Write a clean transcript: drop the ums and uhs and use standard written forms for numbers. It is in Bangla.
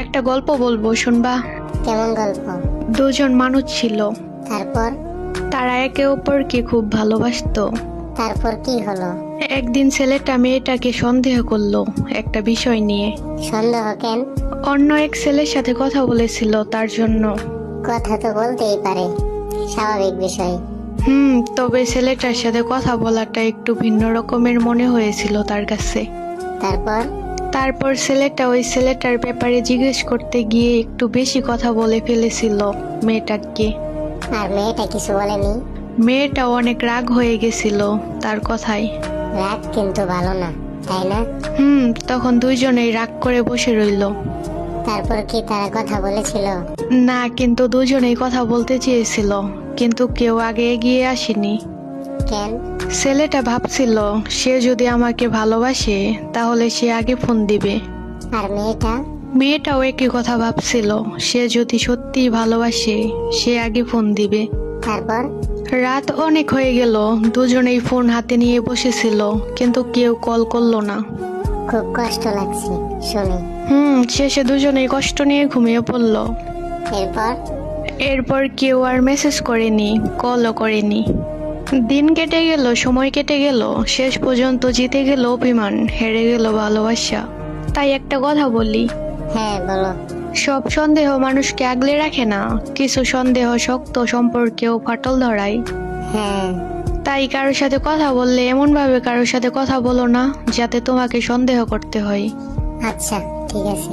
একটা গল্প বলবো, শুনবা? কেমন গল্প? দুজন মানুষ ছিল, তারপর? তারা একে অপরকে খুব ভালোবাসতো। তারপর কি হলো? একদিন ছেলেটা মেয়েটাকে সন্দেহ করলো একটা বিষয় নিয়ে। সন্দেহ কেন? অন্য এক ছেলের সাথে কথা বলেছিল তার জন্য। কথা তো বলতেই পারে, স্বাভাবিক বিষয়। তবে ছেলেটার সাথে কথা বলাটা একটু ভিন্ন রকমের মনে হয়েছিল তার কাছে। তারপর? তারপর ছেলেটা ওই ছেলেটার ব্যাপারে জিজ্ঞেস করতে গিয়ে একটু বেশি কথা বলে ফেলেছিল মেয়েটাকে। আর মেয়েটা কিছু বলেনি? মেয়েটা অনেক রাগ হয়ে গেছিল তার কথায়। রাগ কিন্তু ভালো না, তাই না? তখন দুইজনেই রাগ করে বসে রইল। তারপর কি তারা কথা বলেছিল? না, কিন্তু দুজনেই কথা বলতে চেয়েছিল, কিন্তু কেউ আগে এগিয়ে আসেনি। কেন? ছেলেটা ভাবছিল সে যদি আমাকে ভালোবাসে তাহলে সে আগে ফোন দিবে। আর মেয়েটা? মেয়েটাও একই কথা ভাবছিল, সে যদি সত্যিই ভালোবাসে সে আগে ফোন দিবে। তারপর? রাত অনেক হয়ে গেল, দুজনেই ফোন হাতে নিয়ে বসেছিল, কিন্তু কেউ কল করলো না। খুব কষ্ট লাগছে শুনে। শেষে দুজনেই কষ্ট নিয়ে ঘুমিয়ে পড়ল। এরপর? এরপর কেউ আর মেসেজ করেনি, কলও করেনি। দিন কেটে গেল, সময় কেটে গেল, শেষ পর্যন্ত জিতে গেল অভিমান, হেরে গেল ভালোবাসা। তাই একটা কথা বলি, হ্যাঁ বলো। সব সন্দেহ মানুষকে আগলে রাখে না, কিছু সন্দেহ শক্ত সম্পর্কেও ফাটল ধরায়। হ্যাঁ। তাই কারোর সাথে কথা বললে এমন ভাবে কারোর সাথে কথা বলো না যাতে তোমাকে সন্দেহ করতে হয়। আচ্ছা, ঠিক আছে।